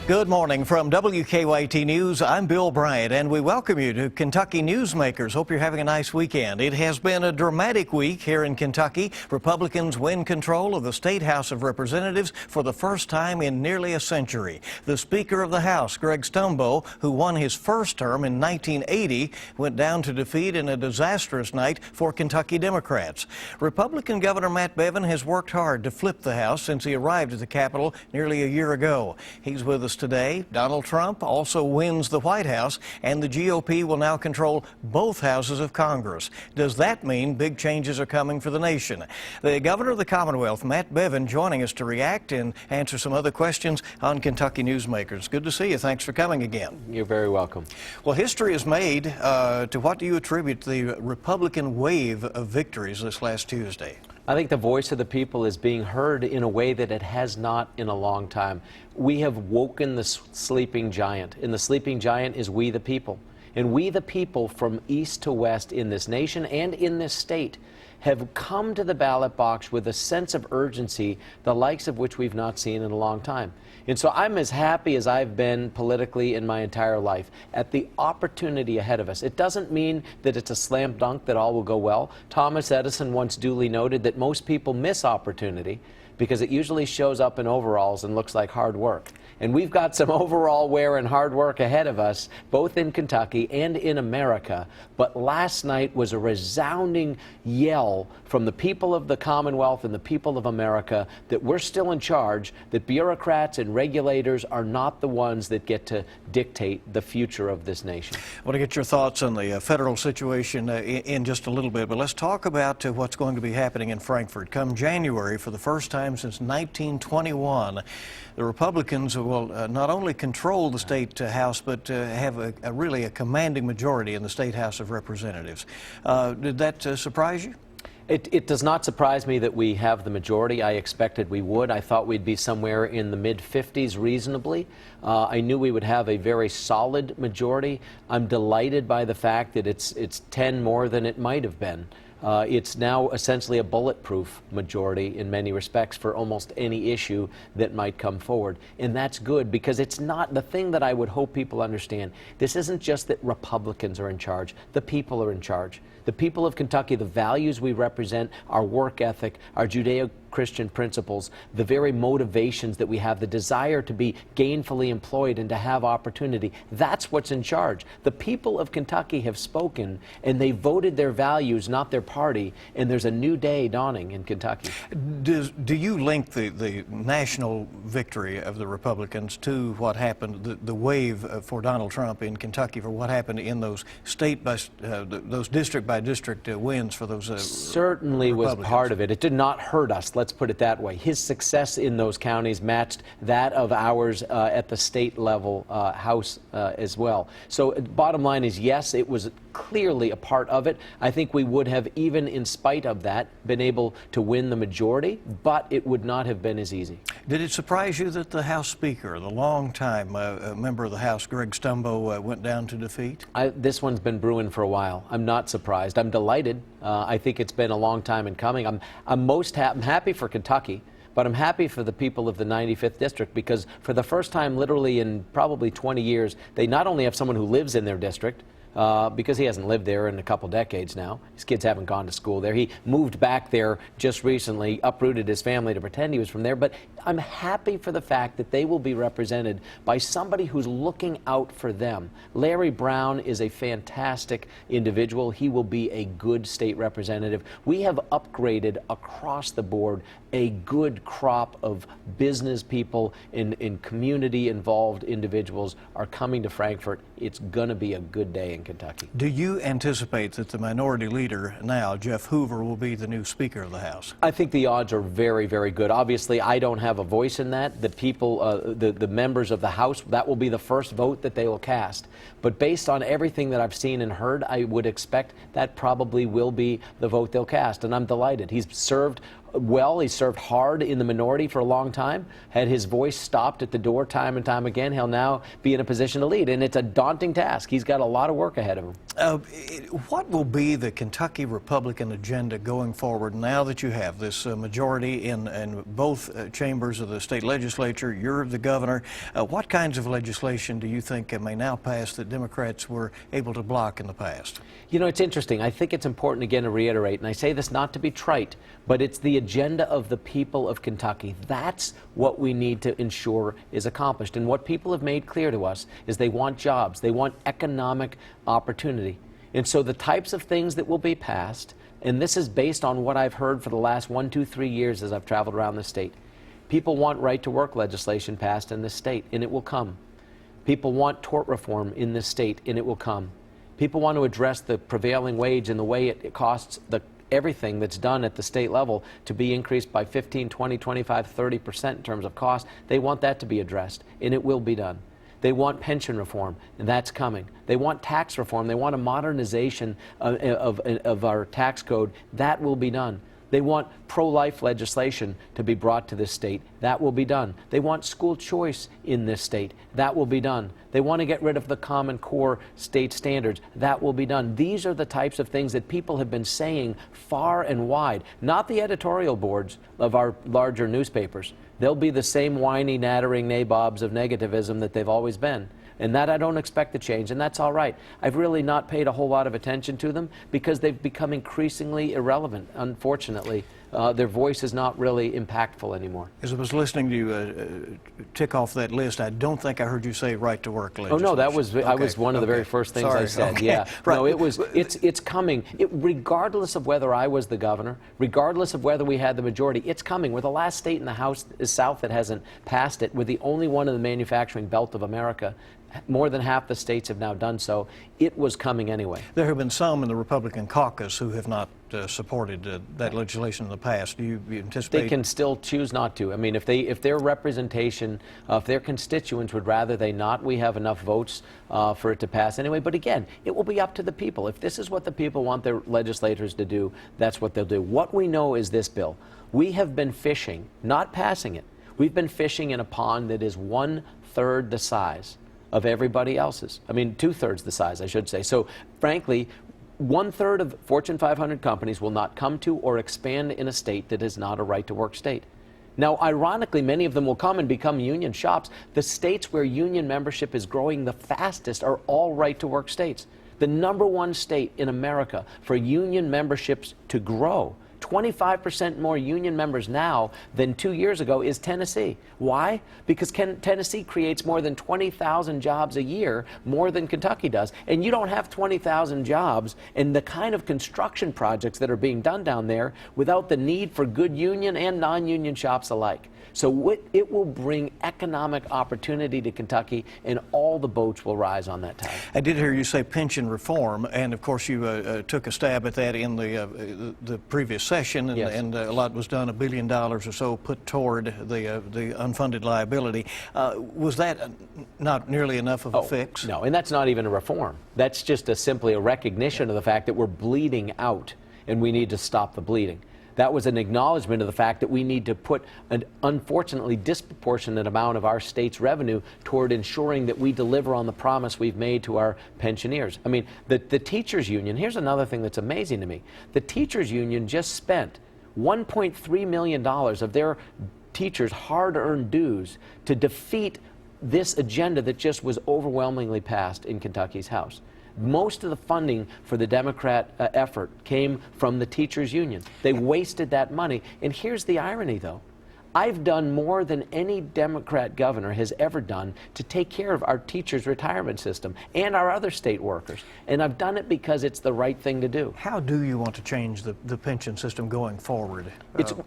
Good morning from WKYT News. I'm Bill Bryant, and we welcome you to Kentucky Newsmakers. Hope you're having a nice weekend. It has been a dramatic week here in Kentucky. Republicans win control of the State House of Representatives for the first time in nearly a century. The Speaker of the House, Greg Stumbo, who won his first term in 1980, went down to defeat in a disastrous night for Kentucky Democrats. Republican Governor Matt Bevin has worked hard to flip the House since he arrived at the Capitol nearly a year ago. He's with us today. Donald Trump also wins the White House, and the GOP will now control both houses of Congress. Does that mean big changes are coming for the nation? The Governor of the Commonwealth, Matt Bevin, joining us to react and answer some other questions on Kentucky Newsmakers. Good to see you. Thanks for coming again. You're very welcome. Well, history is made. To what do you attribute the Republican wave of victories this last Tuesday? I think the voice of the people is being heard in a way that it has not in a long time. We have woken the sleeping giant, and the sleeping giant is we the people. And we the people from east to west in this nation and in this state have come to the ballot box with a sense of urgency, the likes of which we've not seen in a long time. And so I'm as happy as I've been politically in my entire life at the opportunity ahead of us. It doesn't mean that it's a slam dunk that all will go well. Thomas Edison once duly noted that most people miss opportunity because it usually shows up in overalls and looks like hard work. And we've got some overall wear and hard work ahead of us, both in Kentucky and in America. But last night was a resounding yell from the people of the Commonwealth and the people of America that we're still in charge, that bureaucrats and regulators are not the ones that get to dictate the future of this nation. I want to get your thoughts on the federal situation in just a little bit, but let's talk about what's going to be happening in Frankfort. Come January, for the first time since 1921, the Republicans will not only control the state House, but have really a commanding majority in the State House of Representatives. Did that surprise you? It does not surprise me that we have the majority. I expected we would. I thought we'd be somewhere in the mid-50s reasonably. I knew we would have a very solid majority. I'm delighted by the fact that it's 10 more than it might have been. It's now essentially a bulletproof majority in many respects for almost any issue that might come forward. And that's good, because it's not the thing that I would hope people understand. This isn't just that Republicans are in charge. The people are in charge. The people of Kentucky, the values we represent, our work ethic, our Judeo-Christian principles, the very motivations that we have, the desire to be gainfully employed and to have opportunity, that's what's in charge. The people of Kentucky have spoken, and they voted their values, not their party, and there's a new day dawning in Kentucky. Do you link the national victory of the Republicans to what happened, the wave for Donald Trump in Kentucky, for what happened in those those district-by-district wins for those certainly was part of it. It did not hurt us, let's put it that way. His success in those counties matched that of ours at the state level House as well. So bottom line is, yes, it was clearly a part of it. I think we would have, even in spite of that, been able to win the majority, but it would not have been as easy. Did it surprise you that the House Speaker, the longtime member of the House, Greg Stumbo, went down to defeat? This one's been brewing for a while. I'm not surprised. I'm delighted. I think it's been a long time in coming. I'm happy for Kentucky, but I'm happy for the people of the 95th District, because for the first time literally in probably 20 years, they not only have someone who lives in their district, because he hasn't lived there in a couple decades now. His kids haven't gone to school there. He moved back there just recently, uprooted his family to pretend he was from there. But I'm happy for the fact that they will be represented by somebody who's looking out for them. Larry Brown is a fantastic individual. He will be a good state representative. We have upgraded across the board a good crop of business people and community-involved individuals are coming to Frankfort. It's going to be a good day in Kentucky. Do you anticipate that the minority leader now, Jeff Hoover, will be the new Speaker of the House? I think the odds are very, very good. Obviously, I don't have a voice in that. The people, the members of the House, that will be the first vote that they will cast. But based on everything that I've seen and heard, I would expect that probably will be the vote they'll cast. And I'm delighted. He's served well. He served hard in the minority for a long time, had his voice stopped at the door time and time again. He'll now be in a position to lead, and it's a daunting task. He's got a lot of work ahead of him. What will be the Kentucky Republican agenda going forward now that you have this majority in both chambers of the state legislature? You're the governor. What kinds of legislation do you think may now pass that Democrats were able to block in the past? You know, it's interesting. I think it's important again to reiterate, and I say this not to be trite, but it's the agenda of the people of Kentucky. That's what we need to ensure is accomplished. And what people have made clear to us is they want jobs, they want economic opportunity. And so the types of things that will be passed, and this is based on what I've heard for the last 1, 2, 3 years as I've traveled around the state. People want right-to-work legislation passed in this state, and it will come. People want tort reform in this state, and it will come. People want to address the prevailing wage and the way it costs everything that's done at the state level to be increased by 15, 20, 25, 30% in terms of cost. They want that to be addressed, and it will be done. They want pension reform, and that's coming. They want tax reform. They want a modernization of our tax code. That will be done. They want pro-life legislation to be brought to this state. That will be done. They want school choice in this state. That will be done. They want to get rid of the Common Core state standards. That will be done. These are the types of things that people have been saying far and wide, not the editorial boards of our larger newspapers. They'll be the same whiny, nattering nabobs of negativism that they've always been. And that I don't expect to change, and that's all right. I've really not paid a whole lot of attention to them because they've become increasingly irrelevant, unfortunately. Their voice is not really impactful anymore. As I was listening to you tick off that list, I don't think I heard you say right-to-work legislation. Oh, no, that was, I was one of the very first things I said. Yeah, right. No, it's coming. Regardless of whether I was the governor, regardless of whether we had the majority, it's coming. We're the last state in the House South that hasn't passed it. We're the only one in the manufacturing belt of America. More than half the states have now done so. It was coming anyway. There have been some in the Republican caucus who have not supported that legislation in the past. Do you anticipate? They can still choose not to. I mean, if their representation, if their constituents would rather they not, we have enough votes for it to pass anyway. But again, it will be up to the people. If this is what the people want their legislators to do, that's what they'll do. What we know is this, Bill. We have been fishing, not passing it. We've been fishing in a pond that is 1/3 the size of everybody else's. I mean, 2/3 the size, I should say. So, frankly, 1/3 of Fortune 500 companies will not come to or expand in a state that is not a right-to-work state. Now, ironically, many of them will come and become union shops. The states where union membership is growing the fastest are all right-to-work states. The #1 state in America for union memberships to grow, 25% more union members now than 2 years ago, is Tennessee. Why? Because Tennessee creates more than 20,000 jobs a year, more than Kentucky does. And you don't have 20,000 jobs and the kind of construction projects that are being done down there without the need for good union and non-union shops alike. So it will bring economic opportunity to Kentucky, and all the boats will rise on that tide. I did hear you say pension reform, and of course you took a stab at that in the previous session, and, yes. and a lot was done, $1 billion or so put toward the unfunded liability. Was that not nearly enough of a fix? No, and that's not even a reform. That's just simply a recognition of the fact that we're bleeding out, and we need to stop the bleeding. That was an acknowledgement of the fact that we need to put an unfortunately disproportionate amount of our state's revenue toward ensuring that we deliver on the promise we've made to our pensioners. I mean, the teachers union, here's another thing that's amazing to me. The teachers union just spent $1.3 million of their teachers' hard-earned dues to defeat this agenda that just was overwhelmingly passed in Kentucky's House. Most of the funding for the Democrat effort came from the teachers union. They wasted that money. And here's the irony, though. I've done more than any Democrat governor has ever done to take care of our teachers' retirement system and our other state workers. And I've done it because it's the right thing to do. How do you want to change the pension system going forward?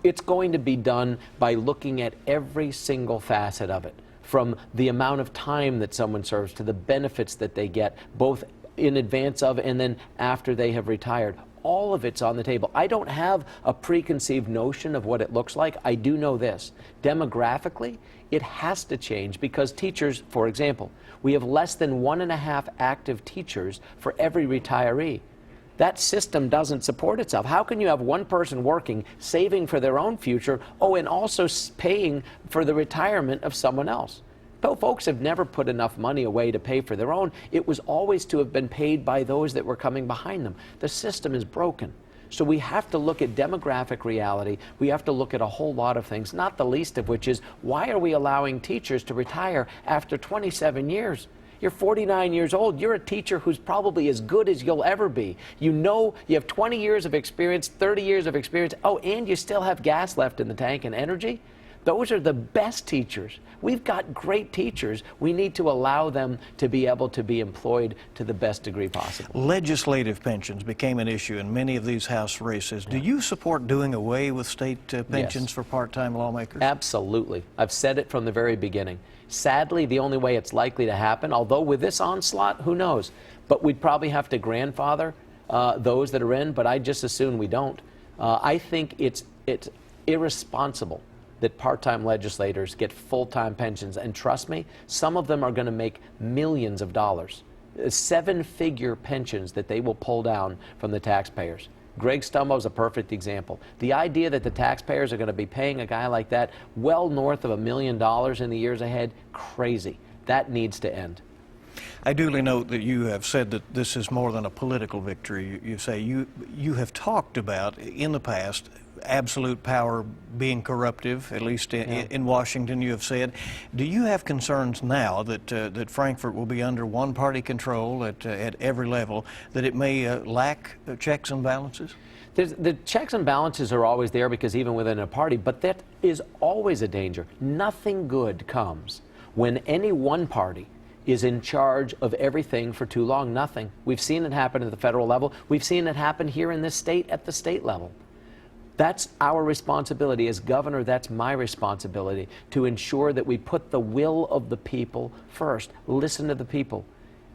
It's going to be done by looking at every single facet of it, from the amount of time that someone serves to the benefits that they get, both in advance of and then after they have retired. All of it's on the table. I don't have a preconceived notion of what it looks like. I do know this. Demographically, it has to change because teachers, for example, we have less than 1.5 active teachers for every retiree. That system doesn't support itself. How can you have one person working, saving for their own future, and also paying for the retirement of someone else? Folks have never put enough money away to pay for their own. It was always to have been paid by those that were coming behind them. The system is broken. So we have to look at demographic reality. We have to look at a whole lot of things, not the least of which is, why are we allowing teachers to retire after 27 years? You're 49 years old. You're a teacher who's probably as good as you'll ever be. You know, you have 20 years of experience, 30 years of experience. Oh, and you still have gas left in the tank and energy. Those are the best teachers. We've got great teachers. We need to allow them to be able to be employed to the best degree possible. Legislative pensions became an issue in many of these House races. Do you support doing away with state pensions for part-time lawmakers? Absolutely. I've said it from the very beginning. Sadly, the only way it's likely to happen, although with this onslaught, who knows, but we'd probably have to grandfather those that are in, but I just assume we don't. I think it's irresponsible that part-time legislators get full-time pensions. And trust me, some of them are going to make millions of dollars. Seven-figure pensions that they will pull down from the taxpayers. Greg Stumbo is a perfect example. The idea that the taxpayers are going to be paying a guy like that well north of $1 million in the years ahead, crazy. That needs to end. I duly note that you have said that this is more than a political victory. You say you have talked about in the past absolute power being corruptive, at least in Washington, you have said. Do you have concerns now that Frankfurt will be under one-party control at every level, that it may lack checks and balances? The checks and balances are always there, because even within a party, but that is always a danger. Nothing good comes when any one party is in charge of everything for too long. Nothing. We've seen it happen at the federal level. We've seen it happen here in this state at the state level. That's our responsibility as governor. That's my responsibility, to ensure that we put the will of the people first. Listen to the people.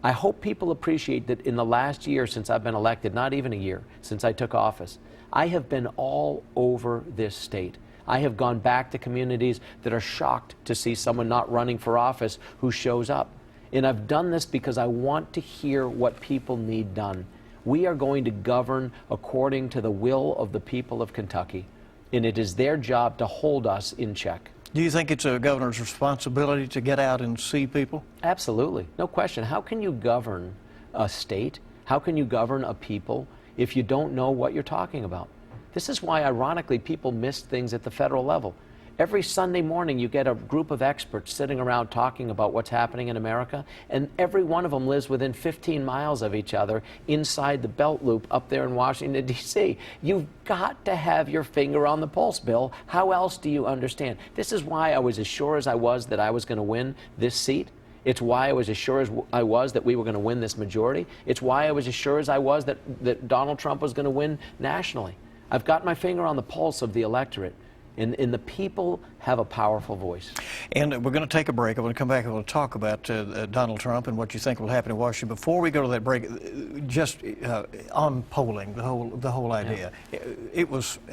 I hope people appreciate that in the last year since I've been elected, not even a year since I took office, I have been all over this state. I have gone back to communities that are shocked to see someone not running for office who shows up. And I've done this because I want to hear what people need done. We are going to govern according to the will of the people of Kentucky, and it is their job to hold us in check. Do you think it's a governor's responsibility to get out and see people? Absolutely. No question. How can you govern a state? How can you govern a people if you don't know what you're talking about? This is why, ironically, people miss things at the federal level. Every Sunday morning, you get a group of experts sitting around talking about what's happening in America, and every one of them lives within 15 miles of each other inside the belt loop up there in Washington, D.C. You've got to have your finger on the pulse, Bill. How else do you understand? This is why I was as sure as I was that I was going to win this seat. It's why I was as sure as I was that we were going to win this majority. It's why I was as sure as I was that Donald Trump was going to win nationally. I've got my finger on the pulse of the electorate. And the people have a powerful voice. And we're going to take a break. I'm going to come back and we'll talk about Donald Trump and what you think will happen in Washington. Before we go to that break, just on polling, the whole idea. Yeah.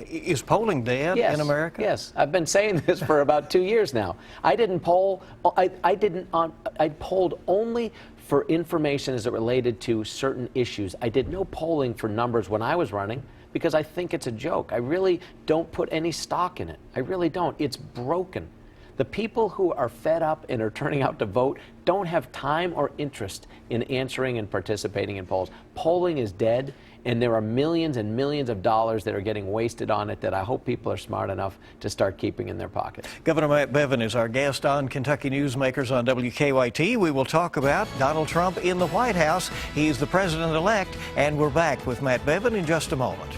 Is polling dead in America? Yes. I've been saying this for about 2 years now. I didn't poll. I polled only for information as it related to certain issues. I did no polling for numbers when I was running, because I think it's a joke. I really don't put any stock in it. I really don't. It's broken. The people who are fed up and are turning out to vote don't have time or interest in answering and participating in polls. Polling is dead, and there are millions and millions of dollars that are getting wasted on it that I hope people are smart enough to start keeping in their pockets. Governor Matt Bevin is our guest on Kentucky Newsmakers on WKYT. We will talk about Donald Trump in the White House. He's the president-elect, and we're back with Matt Bevin in just a moment.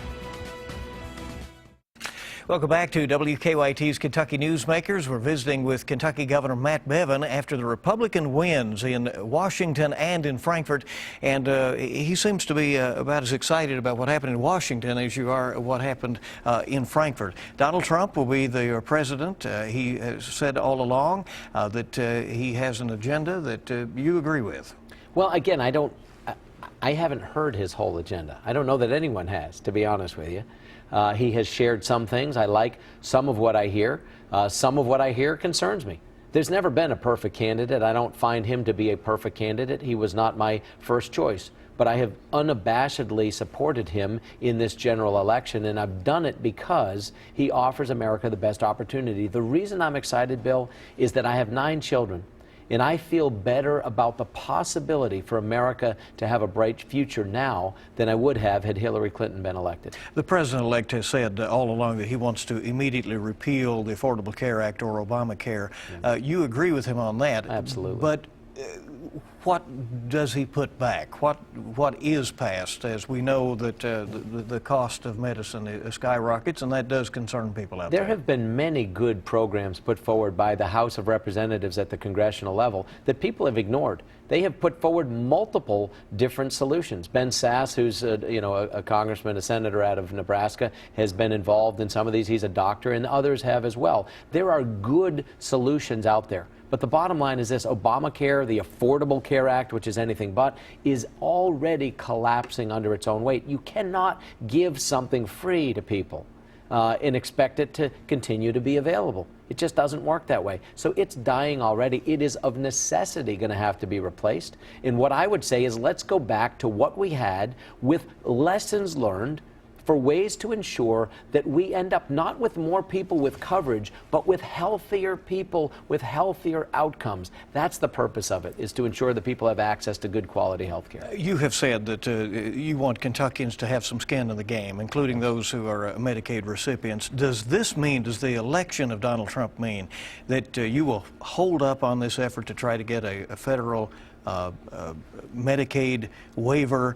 Welcome back to WKYT's Kentucky Newsmakers. We're visiting with Kentucky Governor Matt Bevin after the Republican wins in Washington and in Frankfurt. And he seems to be about as excited about what happened in Washington as you are what happened in Frankfurt. Donald Trump will be the president. He has said all along that he has an agenda that you agree with. Well, again, I haven't heard his whole agenda. I don't know that anyone has, to be honest with you. He has shared some things. I like some of what I hear. Some of what I hear concerns me. There's never been a perfect candidate. I don't find him to be a perfect candidate. He was not my first choice. but I have unabashedly supported him in this general election, and I've done it because he offers America the best opportunity. The reason I'm excited, Bill, is that I have 9 children, and I feel better about the possibility for America to have a bright future now than I would have had Hillary Clinton been elected. The president-elect has said all along that he wants to immediately repeal the Affordable Care Act or Obamacare. You agree with him on that? Absolutely. But what does he put back? What is passed? As we know that the cost of medicine skyrockets, and that does concern people out there. There have been many good programs put forward by the House of Representatives at the congressional level that people have ignored. They have put forward multiple different solutions. Ben Sass, who's a congressman, a senator out of Nebraska, has been involved in some of these. He's a doctor, and others have as well. There are good solutions out there. But the bottom line is this: Obamacare, the Affordable Care Act, which is anything but, is already collapsing under its own weight. You cannot give something free to people and expect it to continue to be available. It just doesn't work that way. So it's dying already. It is of necessity going to have to be replaced. And what I would say is, let's go back to what we had with lessons learned for ways to ensure that we end up not with more people with coverage, but with healthier people with healthier outcomes. That's the purpose of it, is to ensure that people have access to good quality health care. You have said that you want Kentuckians to have some skin in the game, including those who are Medicaid recipients. Does this mean, does the election of Donald Trump mean that you will hold up on this effort to try to get a federal Medicaid waiver,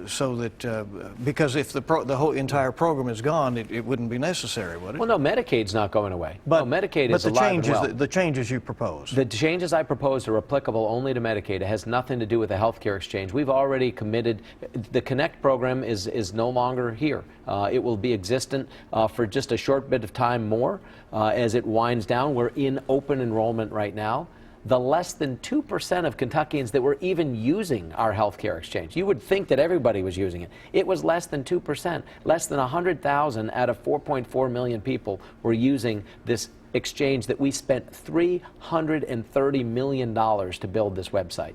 so that because if the whole entire program is gone, it wouldn't be necessary, would it? Well, no, Medicaid's not going away. But no, Medicaid is alive and well. The changes you propose. The changes I propose are applicable only to Medicaid. It has nothing to do with the health care exchange. We've already committed. The Connect program is no longer here. It will be existent for just a short bit of time more as it winds down. We're in open enrollment right now. The less than 2% of Kentuckians that were even using our health care exchange. You would think that everybody was using it. It was less than 2%. Less than 100,000 out of 4.4 million people were using this exchange that we spent $330 million to build this website.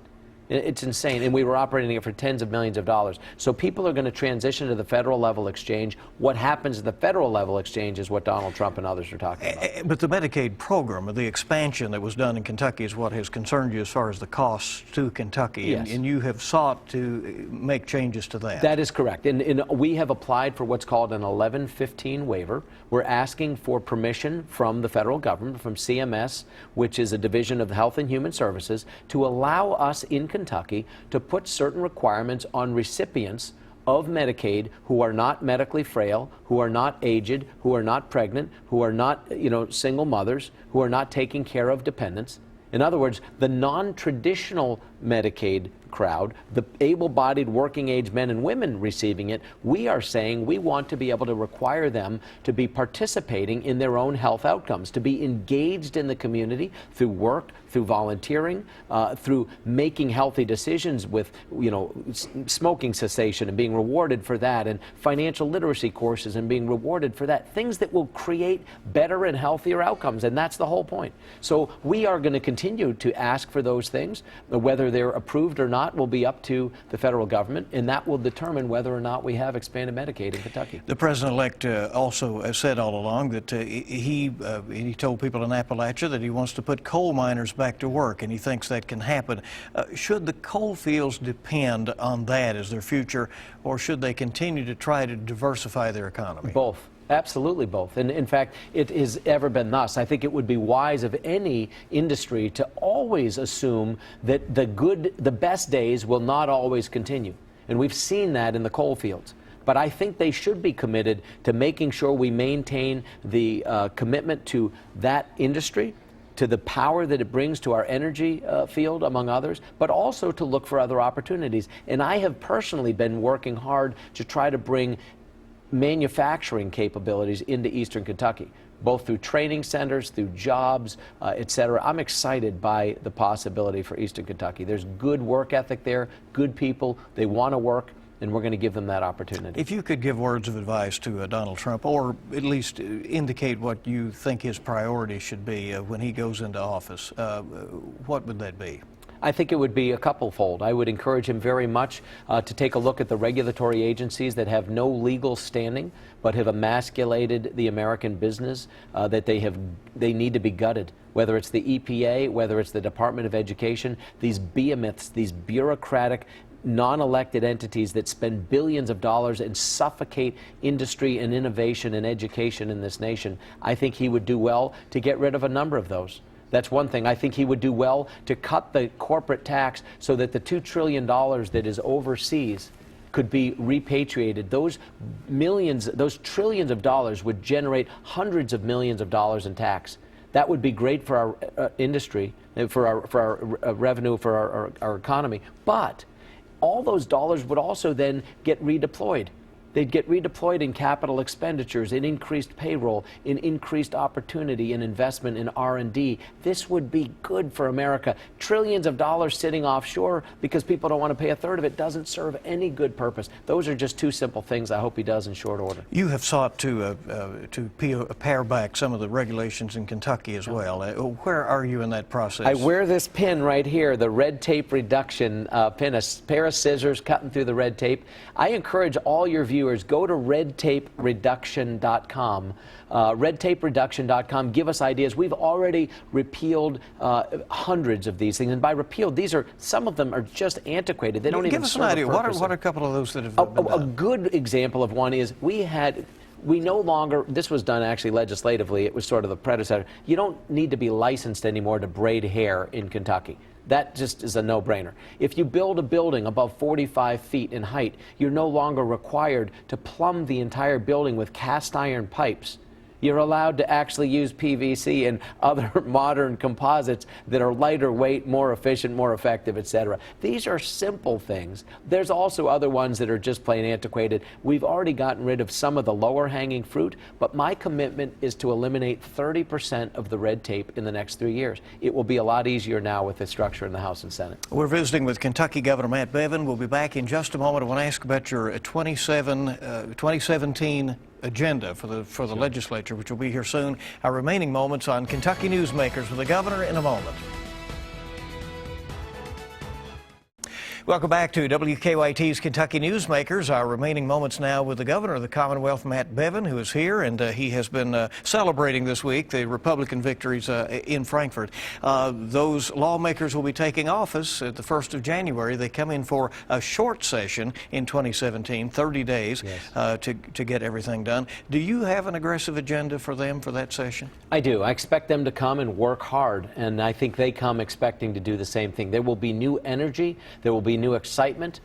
It's insane, and we were operating it for tens of millions of dollars. So people are going to transition to the federal level exchange. What happens at the federal level exchange is what Donald Trump and others are talking about. But the Medicaid program, the expansion that was done in Kentucky, is what has concerned you as far as the costs to Kentucky. Yes. And you have sought to make changes to that. That is correct. And we have applied for what's called an 1115 waiver. We're asking for permission from the federal government, from CMS, which is a division of Health and Human Services, to allow us in Kentucky to put certain requirements on recipients of Medicaid who are not medically frail, who are not aged, who are not pregnant, who are not, single mothers, who are not taking care of dependents. In other words, the non-traditional Medicaid crowd, the able-bodied working-age men and women receiving it, we are saying we want to be able to require them to be participating in their own health outcomes, to be engaged in the community through work, through volunteering, through making healthy decisions with, smoking cessation and being rewarded for that, and financial literacy courses and being rewarded for that. Things that will create better and healthier outcomes, and that's the whole point. So we are going to continue to ask for those things. Whether they're approved or not will be up to the federal government, and that will determine whether or not we have expanded Medicaid in Kentucky. The president-elect also said all along that he told people in Appalachia that he wants to put coal miners back to work, and he thinks that can happen. Should the coal fields depend on that as their future, or should they continue to try to diversify their economy? Both. Absolutely both. And in fact, it has ever been thus. I think it would be wise of any industry to always assume that the best days will not always continue. And we've seen that in the coal fields. But I think they should be committed to making sure we maintain the commitment to that industry, to the power that it brings to our energy field, among others, but also to look for other opportunities. And I have personally been working hard to try to bring manufacturing capabilities into Eastern Kentucky, both through training centers, through jobs, et cetera. I'm excited by the possibility for Eastern Kentucky. There's good work ethic there, good people, they want to work, and we're going to give them that opportunity. If you could give words of advice to Donald Trump, or at least indicate what you think his priorities should be when he goes into office, what would that be? I think it would be a couplefold. I would encourage him very much to take a look at the regulatory agencies that have no legal standing but have emasculated the American business, that they need to be gutted. Whether it's the EPA, whether it's the Department of Education, these behemoths, these bureaucratic, non-elected entities that spend billions of dollars and suffocate industry and innovation and education in this nation. I think he would do well to get rid of a number of those. That's one thing. I think he would do well to cut the corporate tax so that the $2 trillion that is overseas could be repatriated. Those millions, those trillions of dollars would generate hundreds of millions of dollars in tax. That would be great for our industry, for our revenue, for our economy. But all those dollars would also then get redeployed. They'd get redeployed in capital expenditures, in increased payroll, in increased opportunity and investment in R&D. This would be good for America. Trillions of dollars sitting offshore because people don't want to pay a third of it doesn't serve any good purpose. Those are just two simple things I hope he does in short order. You have sought to pare back some of the regulations in Kentucky as well. Where are you in that process? I wear this pin right here, the red tape reduction pin, a pair of scissors cutting through the red tape. I encourage all your viewers, go to redtapereduction.com. Redtapereduction.com. Give us ideas. We've already repealed hundreds of these things, and by repealed, some of them are just antiquated. They don't even give us an idea. What are a couple of those that have been done? A good example of one is we no longer, this was done actually legislatively, it was sort of the predecessor. You don't need to be licensed anymore to braid hair in Kentucky. That just is a no-brainer. If you build a building above 45 feet in height, you're no longer required to plumb the entire building with cast iron pipes. You're allowed to actually use PVC and other modern composites that are lighter weight, more efficient, more effective, etc. These are simple things. There's also other ones that are just plain antiquated. We've already gotten rid of some of the lower hanging fruit, but my commitment is to eliminate 30% of the red tape in the next 3 years. It will be a lot easier now with the structure in the House and Senate. We're visiting with Kentucky Governor Matt Bevin. We'll be back in just a moment. I want to ask about your 2017 agenda for the legislature, which will be here soon. Our remaining moments on Kentucky Newsmakers with the governor in a moment. Welcome back to WKYT's Kentucky Newsmakers. Our remaining moments now with the Governor of the Commonwealth, Matt Bevin, who is here, and he has been celebrating this week the Republican victories in Frankfort. Those lawmakers will be taking office at the 1st of January. They come in for a short session in 2017, 30 days, yes, to get everything done. Do you have an aggressive agenda for them for that session? I do. I expect them to come and work hard, and I think they come expecting to do the same thing. There will be new energy. There will be new excitement.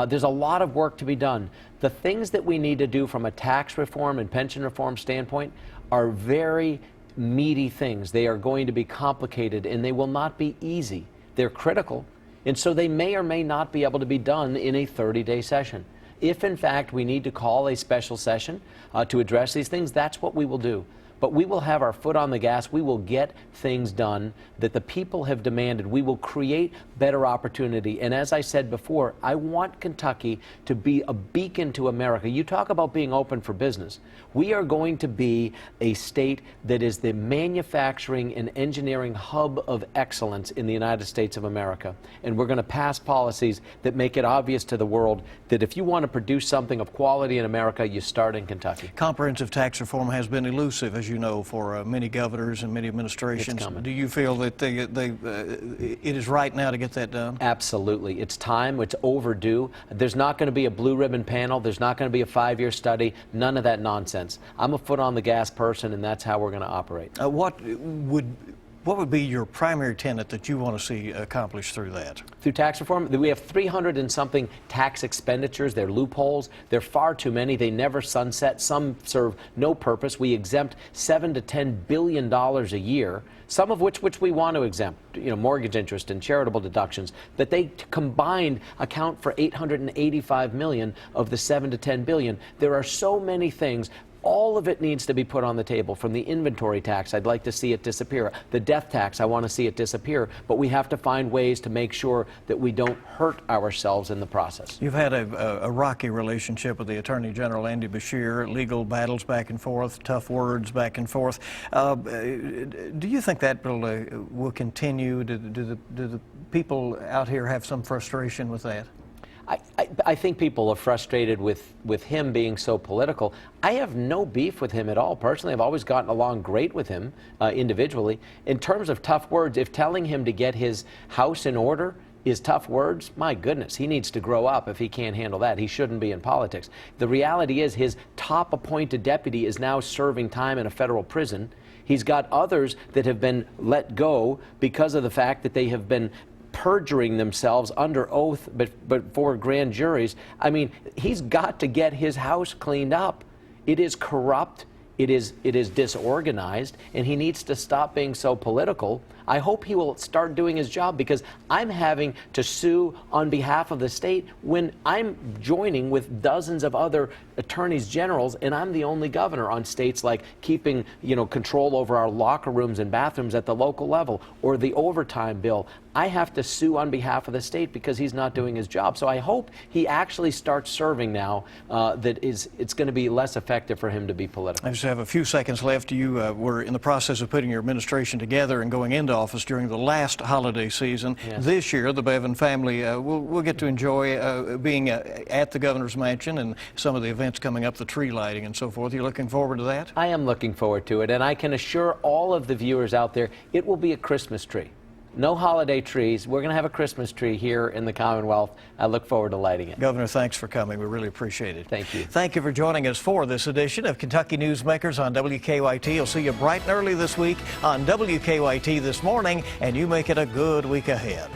There's a lot of work to be done. The things that we need to do from a tax reform and pension reform standpoint are very meaty things. They are going to be complicated, and they will not be easy. They're critical, and so they may or may not be able to be done in a 30-day session. If, in fact, we need to call a special session to address these things, that's what we will do. But we will have our foot on the gas. We will get things done that the people have demanded. We will create better opportunity. And as I said before, I want Kentucky to be a beacon to America. You talk about being open for business. We are going to be a state that is the manufacturing and engineering hub of excellence in the United States of America. And we're going to pass policies that make it obvious to the world that if you want to produce something of quality in America, you start in Kentucky. Comprehensive tax reform has been elusive, as you know, for many governors and many administrations. Do you feel that it is right now to get that done? Absolutely. It's time. It's overdue. There's not going to be a blue ribbon panel. There's not going to be a 5-year study. None of that nonsense. I'm a foot on the gas person, and that's how we're going to operate. What would be your primary tenet that you want to see accomplished through that? Through tax reform, we have 300 and something tax expenditures. They're loopholes. They're far too many. They never sunset. Some serve no purpose. We exempt $7 to $10 billion a year, some of which we want to exempt, mortgage interest and charitable deductions, but they combined account for $885 million of the $7 to $10 billion. There are so many things. All of it needs to be put on the table. From the inventory tax, I'd like to see it disappear. The death tax, I want to see it disappear. But we have to find ways to make sure that we don't hurt ourselves in the process. You've had a rocky relationship with the Attorney General, Andy Beshear, legal battles back and forth, tough words back and forth. Do you think that will continue? Do the people out here have some frustration with that? I think people are frustrated with him being so political. I have no beef with him at all. Personally, I've always gotten along great with him individually. In terms of tough words, if telling him to get his house in order is tough words, my goodness, he needs to grow up if he can't handle that. He shouldn't be in politics. The reality is his top appointed deputy is now serving time in a federal prison. He's got others that have been let go because of the fact that they have been perjuring themselves under oath but for grand juries. I mean, he's got to get his house cleaned up. It is corrupt. It is disorganized, and he needs to stop being so political. I hope he will start doing his job, because I'm having to sue on behalf of the state when I'm joining with dozens of other attorneys generals, and I'm the only governor on states like keeping, control over our locker rooms and bathrooms at the local level, or the overtime bill. I have to sue on behalf of the state because he's not doing his job. So I hope he actually starts serving now. It's going to be less effective for him to be political. I just have a few seconds left. You were in the process of putting your administration together and going into office during the last holiday season. Yes. This year, the Bevin family will get to enjoy being at the governor's mansion and some of the events coming up, the tree lighting and so forth. You're looking forward to that? I am looking forward to it, and I can assure all of the viewers out there, it will be a Christmas tree. No holiday trees. We're going to have a Christmas tree here in the Commonwealth. I look forward to lighting it. Governor, thanks for coming. We really appreciate it. Thank you. Thank you for joining us for this edition of Kentucky Newsmakers on WKYT. We'll see you bright and early this week on WKYT This Morning, and you make it a good week ahead.